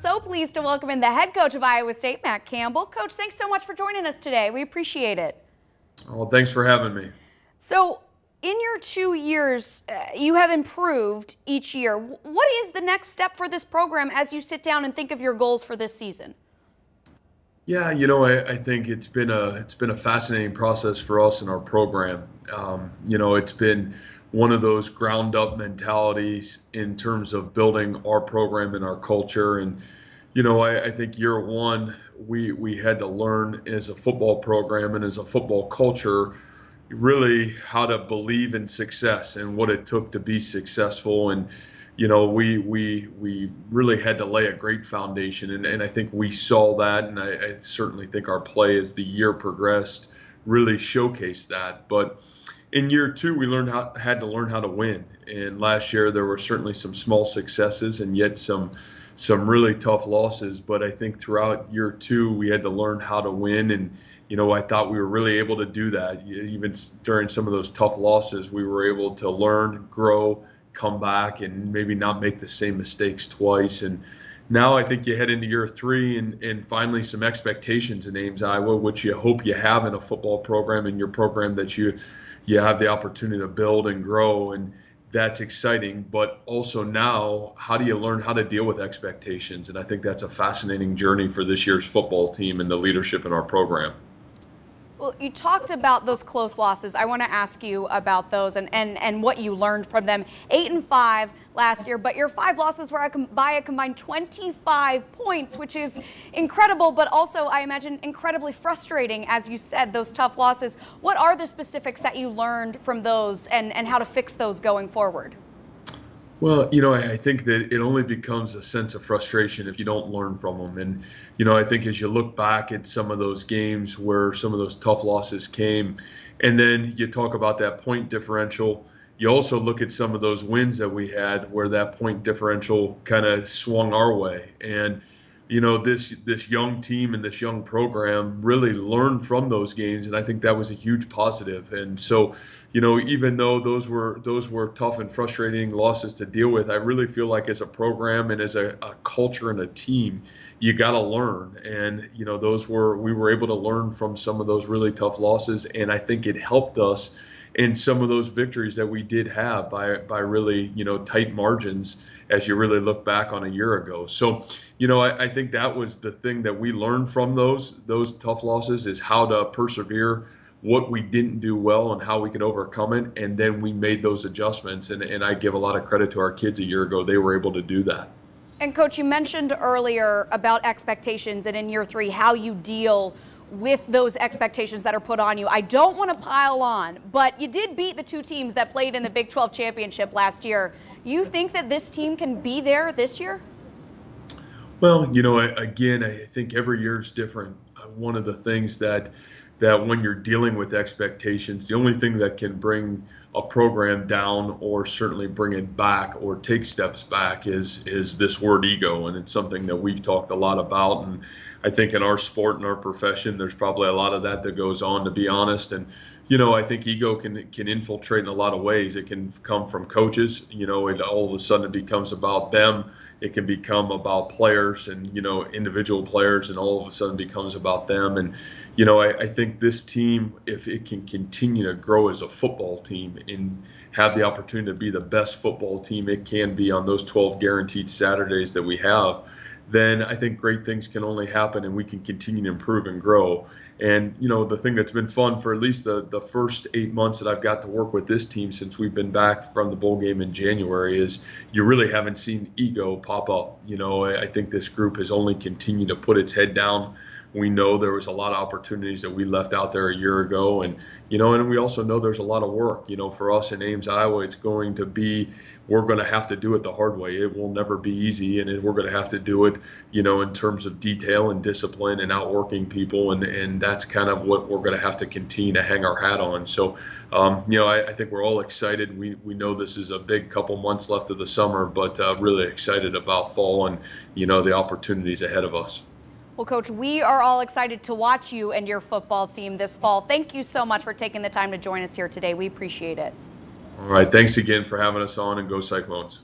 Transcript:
so pleased to welcome in the head coach of Iowa State, Matt Campbell. Coach, thanks so much for joining us today. We appreciate it. Well, thanks for having me. So, in your 2 years, you have improved each year. What is the next step for this program as you sit down and think of your goals for this season? Yeah, I think it's been a fascinating process for us in our program. It's been one of those ground up mentalities in terms of building our program and our culture. And, I think year one, we had to learn as a football program and as a football culture, really how to believe in success and what it took to be successful. And, we really had to lay a great foundation. And I think we saw that. And I certainly think our play as the year progressed really showcased that. But in year two, we had to learn how to win. And last year, there were certainly some small successes and yet some really tough losses. But I think throughout year two, we had to learn how to win. And, I thought we were really able to do that. Even during some of those tough losses, we were able to learn, grow, come back, and maybe not make the same mistakes twice. And now I think you head into year three and finally some expectations in Ames, Iowa, which you hope you have in a football program, in your program that you have the opportunity to build and grow. And that's exciting. But also now, how do you learn how to deal with expectations? And I think that's a fascinating journey for this year's football team and the leadership in our program. Well, you talked about those close losses. I want to ask you about those and what you learned from them. 8-5 last year, but your 5 losses were by a combined 25 points, which is incredible, but also, I imagine, incredibly frustrating, as you said, those tough losses. What are the specifics that you learned from those and how to fix those going forward? Well, I think that it only becomes a sense of frustration if you don't learn from them. And, I think as you look back at some of those games where some of those tough losses came, and then you talk about that point differential, you also look at some of those wins that we had where that point differential kind of swung our way. And, this young team and this young program really learned from those games, and I think that was a huge positive. And so, even though those were tough and frustrating losses to deal with, I really feel like as a program and as a culture and a team, you got to learn. And we were able to learn from some of those really tough losses, and I think it helped us in some of those victories that we did have by really tight margins as you really look back on a year ago. So I think that was the thing that we learned from those tough losses, is how to persevere, what we didn't do well and how we could overcome it, and then we made those adjustments. And I give a lot of credit to our kids a year ago. They were able to do that. And Coach, you mentioned earlier about expectations and in year 3 how you deal with those expectations that are put on you. I don't want to pile on, but you did beat the 2 teams that played in the Big 12 championship last year. You think that this team can be there this year? Well, again, I think every year is different. One of the things that when you're dealing with expectations, the only thing that can bring a program down or certainly bring it back or take steps back is this word ego. And it's something that we've talked a lot about. And I think in our sport and our profession, there's probably a lot of that goes on, to be honest. And, I think ego can infiltrate in a lot of ways. It can come from coaches, and all of a sudden it becomes about them. It can become about players and, individual players, and all of a sudden becomes about them. And, I think this team, if it can continue to grow as a football team and have the opportunity to be the best football team it can be on those 12 guaranteed Saturdays that we have, then I think great things can only happen and we can continue to improve and grow. And, the thing that's been fun for at least the first 8 months that I've got to work with this team since we've been back from the bowl game in January is you really haven't seen ego pop up. I think this group has only continued to put its head down. We know there was a lot of opportunities that we left out there a year ago. And, and we also know there's a lot of work, for us in Ames, Iowa. It's going to be, we're going to have to do it the hard way. It will never be easy. And we're going to have to do it, in terms of detail and discipline and outworking people. And that's kind of what we're going to have to continue to hang our hat on. So, I think we're all excited. We know this is a big couple months left of the summer, but really excited about fall and, the opportunities ahead of us. Well, Coach, we are all excited to watch you and your football team this fall. Thank you so much for taking the time to join us here today. We appreciate it. All right. Thanks again for having us on, and go Cyclones.